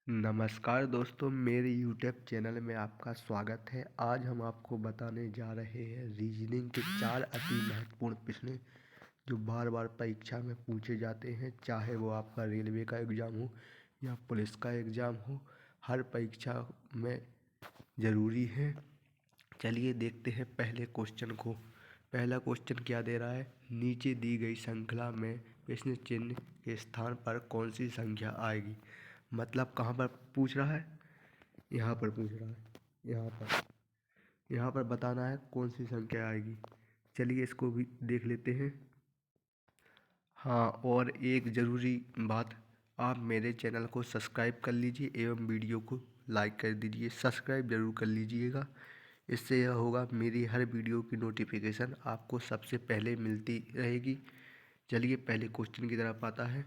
नमस्कार दोस्तों, मेरे यूट्यूब चैनल में आपका स्वागत है। आज हम आपको बताने जा रहे हैं रीजनिंग के 4 अति महत्वपूर्ण प्रश्न जो बार बार परीक्षा में पूछे जाते हैं। चाहे वो आपका रेलवे का एग्ज़ाम हो या पुलिस का एग्ज़ाम हो, हर परीक्षा में ज़रूरी है। चलिए देखते हैं पहले क्वेश्चन को। पहला क्वेश्चन क्या दे रहा है, नीचे दी गई श्रृंखला में प्रश्न चिन्ह के स्थान पर कौन सी संख्या आएगी। मतलब कहाँ पर पूछ रहा है, यहाँ पर पूछ रहा है, यहाँ पर बताना है कौन सी संख्या आएगी। चलिए इसको भी देख लेते हैं। हाँ, और एक ज़रूरी बात, आप मेरे चैनल को सब्सक्राइब कर लीजिए एवं वीडियो को लाइक कर दीजिए। सब्सक्राइब ज़रूर कर लीजिएगा, इससे यह होगा मेरी हर वीडियो की नोटिफिकेशन आपको सबसे पहले मिलती रहेगी। चलिए पहले क्वेश्चन की तरफ आता है।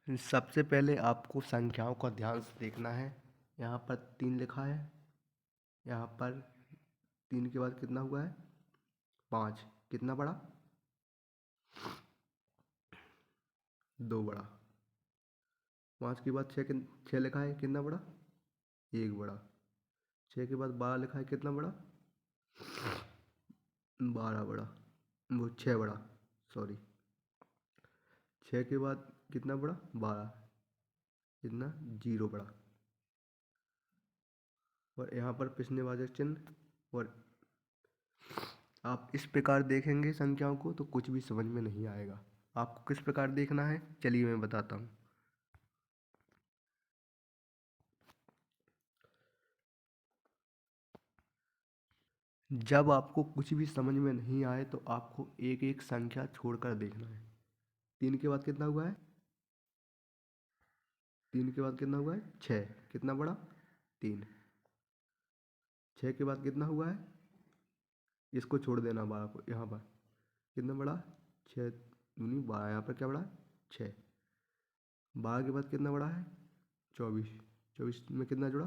सबसे पहले आपको संख्याओं का ध्यान से देखना है। यहाँ पर 3 लिखा है, यहाँ पर 3 के बाद कितना हुआ है 5, कितना बड़ा 2 बड़ा। 5 के बाद 6 लिखा है, कितना बड़ा 1 बड़ा। 6 के बाद 12 लिखा है, कितना बड़ा 12 बड़ा, वो 6 बड़ा, सॉरी। 6 के बाद कितना बड़ा 12, कितना 0 बड़ा। और यहाँ पर प्रश्नवाचक चिन्ह। और आप इस प्रकार देखेंगे संख्याओं को तो कुछ भी समझ में नहीं आएगा। आपको किस प्रकार देखना है, चलिए मैं बताता हूँ। जब आपको कुछ भी समझ में नहीं आए तो आपको एक एक संख्या छोड़कर देखना है। 3 के बाद कितना हुआ है 3 के बाद कितना हुआ है 6, कितना बड़ा 3। 6 के बाद कितना हुआ है, इसको छोड़ देना 12 को, यहाँ पर कितना बड़ा 6 दूनी 12, यहाँ पर क्या बड़ा 6। 12 के बाद कितना बड़ा है 24, 24 में कितना जुड़ा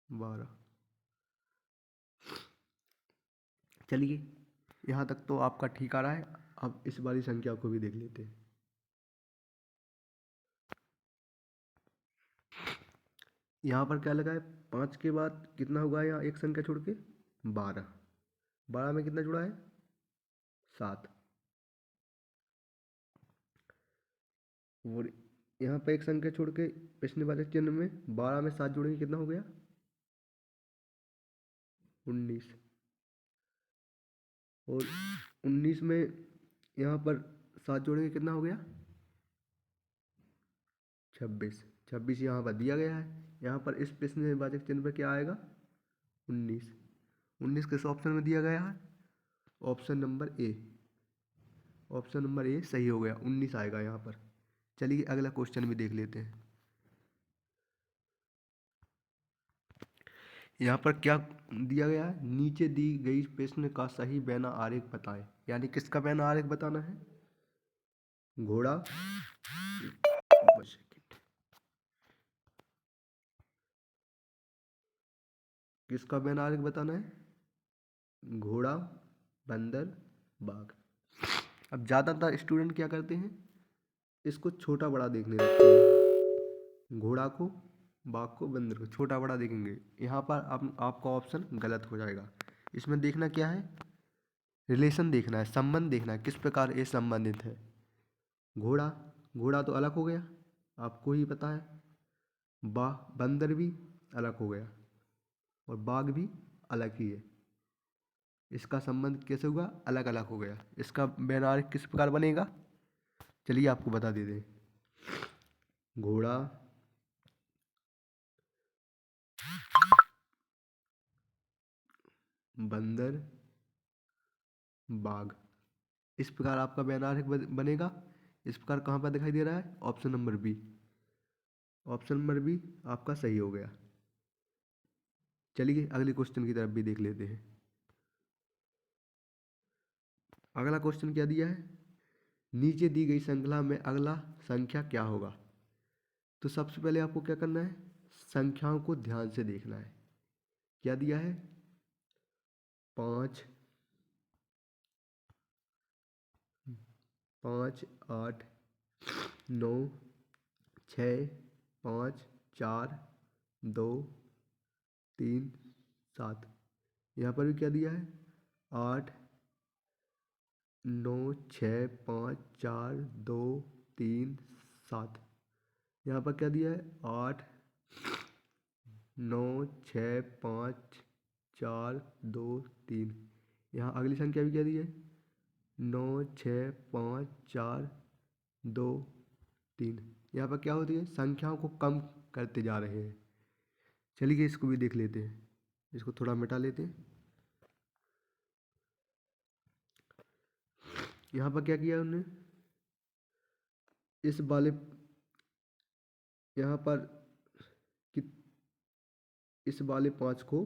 12। चलिए यहाँ तक तो आपका ठीक आ रहा है। अब इस वाली संख्या को भी देख लेते हैं। यहाँ पर क्या लगा है 5 के बाद कितना हुआ है, यहाँ एक संख्या छोड़ के 12। 12 में कितना जुड़ा है 7। और यहाँ पर एक संख्या छोड़ के प्रश्नवाचक चिन्ह में 12 में 7 जोड़ेंगे, कितना हो गया 19। और 19 में यहाँ पर 7 जोड़ेंगे, कितना हो गया 26। 26 यहाँ पर दिया गया है। यहाँ पर इस प्रश्नवाचक चिन्ह पर क्या आएगा 19। 19 किस ऑप्शन में दिया गया है, option number A. Option number A सही हो गया, 19 आएगा यहाँ पर। चलिए अगला क्वेश्चन भी देख लेते हैं। यहाँ पर क्या दिया गया है, नीचे दी गई प्रश्न का सही बैना आरेख बताएं। यानी किसका बैना आरेख बताना है, घोड़ा, किसका बैना आरेख बताना है, घोड़ा, बंदर, बाघ। अब ज़्यादातर स्टूडेंट क्या करते हैं, इसको छोटा बड़ा देखने लगते हैं। घोड़ा को, बाघ को, बंदर को छोटा बड़ा देखेंगे। यहाँ पर आपका ऑप्शन गलत हो जाएगा। इसमें देखना क्या है, रिलेशन देखना है, संबंध देखना है, किस प्रकार ये संबंधित है। घोड़ा, घोड़ा तो अलग हो गया, आपको ही पता है। बंदर भी अलग हो गया और बाघ भी अलग ही है। इसका संबंध कैसे हुआ, अलग अलग हो गया। इसका बैनार किस प्रकार बनेगा, चलिए आपको बता देते हैं। घोड़ा, बंदर, बाघ, इस प्रकार आपका बैनार बनेगा। इस प्रकार कहाँ पर दिखाई दे रहा है, option number B. Option number B आपका सही हो गया। चलिए अगले क्वेश्चन की तरफ भी देख लेते हैं। अगला क्वेश्चन क्या दिया है, नीचे दी गई श्रृंखला में अगला संख्या क्या होगा। तो सबसे पहले आपको क्या करना है, संख्याओं को ध्यान से देखना है। क्या दिया है 5, 5, 8, 9, 6, 5 4 2 3 7। यहाँ पर भी क्या दिया है 8 9 6 5 4 2 3 7। यहाँ पर क्या दिया है 8 9 6 5 4 2 3। यहाँ अगली संख्या भी क्या दी है 9 6 5 4 2 3। यहाँ पर क्या होती है संख्याओं को कम करते जा रहे हैं। चलिए इसको भी देख लेते हैं, इसको थोड़ा मिटा लेते हैं। यहाँ पर क्या किया उन्होंने इस वाले यहाँ पर कि इस वाले 5 को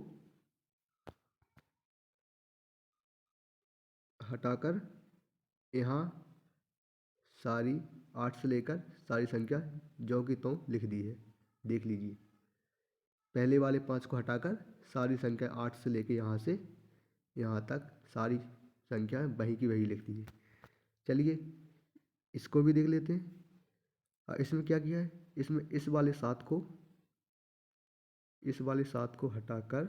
हटाकर यहाँ सारी 8 से लेकर सारी संख्या जो कि तो लिख दी है। देख लीजिए पहले वाले 5 को हटाकर सारी संख्या 8 से लेकर यहाँ से यहाँ तक सारी संख्या वही की वही लिख दी है। चलिए इसको भी देख लेते हैं। इसमें क्या किया है इसमें इस वाले 7 को हटाकर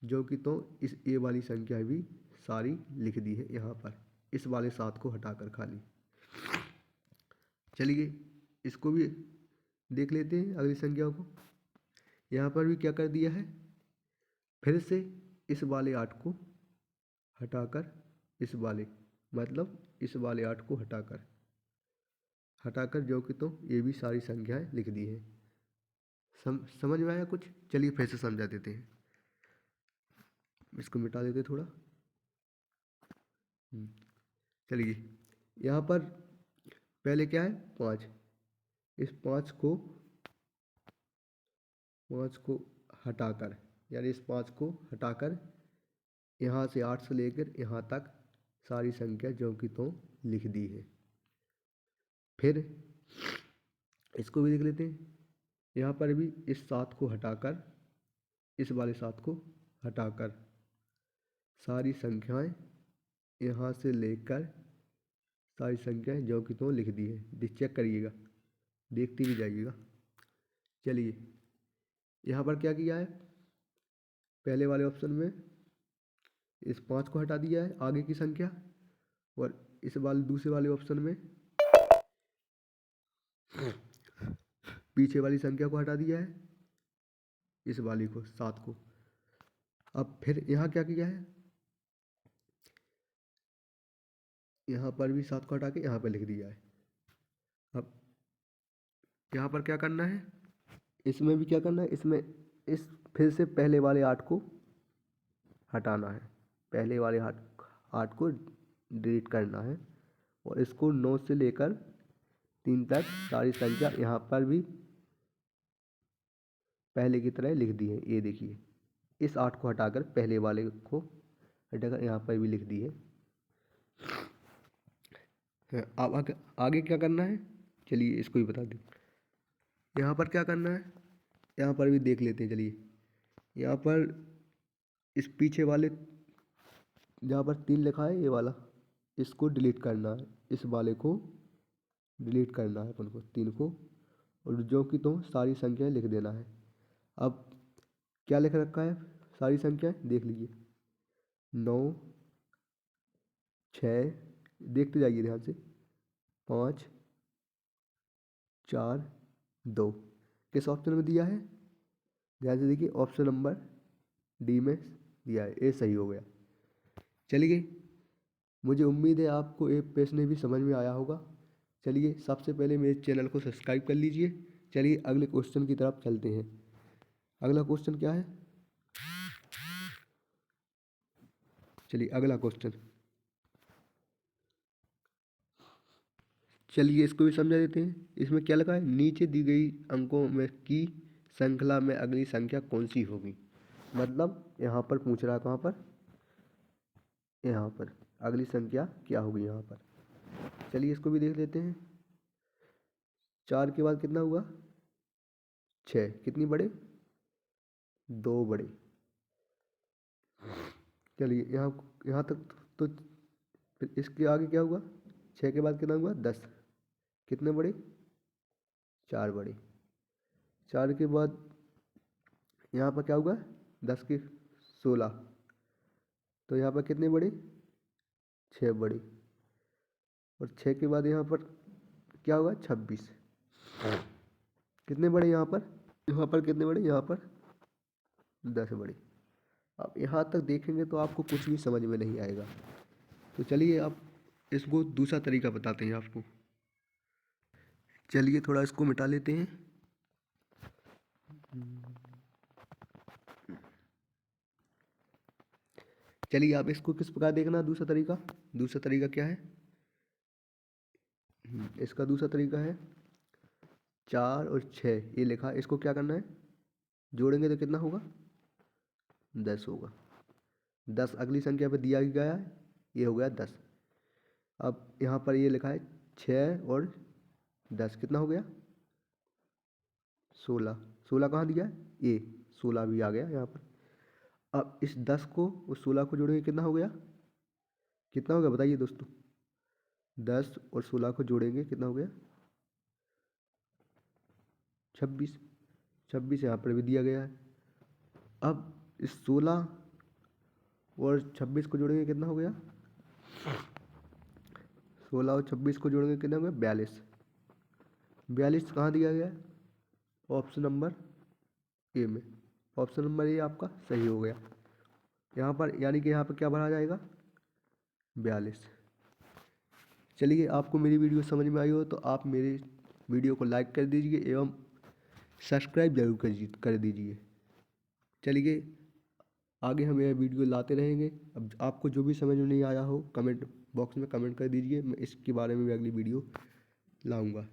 जो कि तो इस ए वाली संख्या भी सारी लिख दी है यहाँ पर इस वाले 7 को हटाकर खाली। चलिए इसको भी देख लेते हैं अगली संख्याओं को। यहाँ पर भी क्या कर दिया है फिर से इस वाले 8 को हटाकर इस वाले मतलब इस वाले 8 को हटाकर जो कि तो ये भी सारी संख्याएं लिख दी है। समझ में आया कुछ? चलिए फिर से समझा देते हैं, इसको मिटा देते थोड़ा। चलिए यहाँ पर पहले क्या है 5। इस 5 को हटाकर यानी इस 5 को हटाकर यहाँ से 8 से लेकर यहाँ तक सारी संख्या जो कि तो लिख दी है। फिर इसको भी देख लेते हैं। यहाँ पर भी इस 7 को हटाकर इस वाले 7 को हटाकर सारी संख्याएं यहाँ से लेकर सारी संख्याएं जो कि तो लिख दी है। चेक करिएगा, देखते भी जाइएगा। चलिए यहाँ पर क्या किया है पहले वाले ऑप्शन में इस 5 को हटा दिया है आगे की संख्या, और इस वाले दूसरे वाले ऑप्शन में पीछे वाली संख्या को हटा दिया है इस वाली को 7 को। अब फिर यहाँ क्या किया है यहाँ पर भी 7 को हटा के यहाँ पर लिख दिया है। अब यहाँ पर क्या करना है इसमें भी क्या करना है इसमें इस फिर से पहले वाले 8 को हटाना है। पहले वाले 8 को डिलीट करना है और इसको 9 से लेकर 3 तक सारी संख्या यहाँ पर भी पहले की तरह लिख दी है। ये देखिए इस 8 को हटाकर पहले वाले को हटाकर यहाँ पर भी लिख दी है। अब आगे क्या करना है चलिए इसको भी बता दें। यहाँ पर क्या करना है यहाँ पर भी देख लेते हैं। चलिए यहाँ पर इस पीछे वाले जहाँ पर 3 लिखा है ये वाला इसको डिलीट करना है, इस वाले को डिलीट करना है अपन को 3 को, और जो कि तो सारी संख्याएं लिख देना है। अब क्या लिख रखा है सारी संख्याएं देख लीजिए 9 6 देखते जाइए ध्यान से 5 4 2 किस ऑप्शन में दिया है ध्यान से देखिए ऑप्शन नंबर डी में दिया है। ये सही हो गया। चलिए मुझे उम्मीद है आपको ये प्रश्न भी समझ में आया होगा। चलिए सबसे पहले मेरे चैनल को सब्सक्राइब कर लीजिए। चलिए अगले क्वेश्चन की तरफ चलते हैं। अगला क्वेश्चन क्या है चलिए अगला क्वेश्चन चलिए इसको भी समझा देते हैं। इसमें क्या लिखा है नीचे दी गई अंकों में की श्रृंखला में अगली संख्या कौन सी होगी। मतलब यहाँ पर पूछ रहा है कहाँ पर यहाँ पर अगली संख्या क्या होगी यहाँ पर। चलिए इसको भी देख लेते हैं। 4 के बाद कितना हुआ 6, कितनी बड़े 2 बड़े। चलिए यहाँ तक तो फिर इसके आगे क्या हुआ 6 के बाद कितना हुआ 10, कितने बड़े 4 बड़े। 4 के बाद यहाँ पर क्या होगा, 10 के 16, तो यहाँ पर कितने बढ़े, 6 बढ़े। और 6 के बाद यहाँ पर क्या होगा, 26, कितने बढ़े यहाँ पर कितने बढ़े, यहाँ पर 10 बढ़े। अब यहाँ तक देखेंगे तो आपको कुछ भी समझ में नहीं आएगा। तो चलिए आप इसको दूसरा तरीका बताते हैं आपको। चलिए थोड़ा इसको मिटा लेते हैं। चलिए आप इसको किस प्रकार देखना, दूसरा तरीका क्या है, इसका दूसरा तरीका है 4 और 6 ये लिखा, इसको क्या करना है, जोड़ेंगे तो कितना होगा, 10 होगा। 10 अगली संख्या पे दिया गया है, ये हो गया 10। अब यहाँ पर ये लिखा है 6 और 10 कितना हो गया, 16। 16 कहाँ दिया है, ये 16 भी आ गया यहाँ पर। अब इस 10 को उस 16 को जोड़ेंगे कितना हो गया, कितना हो गया बताइए दोस्तों, 10 और 16 को जोड़ेंगे कितना हो गया, 26। 26 यहाँ पर भी दिया गया है। अब इस 16 और 26 को जोड़ेंगे कितना हो गया, 16 और 26 को जोड़ेंगे कितना हो गया, 42। 42 कहाँ दिया गया है, ऑप्शन नंबर ए में। ऑप्शन नंबर ए आपका सही हो गया यहाँ पर, यानी कि यहाँ पर क्या भरा जाएगा, 42। चलिए आपको मेरी वीडियो समझ में आई हो तो आप मेरे वीडियो को लाइक कर दीजिए एवं सब्सक्राइब जरूर कर दीजिए। चलिए आगे हम यह वीडियो लाते रहेंगे। अब आपको जो भी समझ में नहीं आया हो कमेंट बॉक्स में कमेंट कर दीजिए, मैं इसके बारे में भी अगली वीडियो लाऊंगा।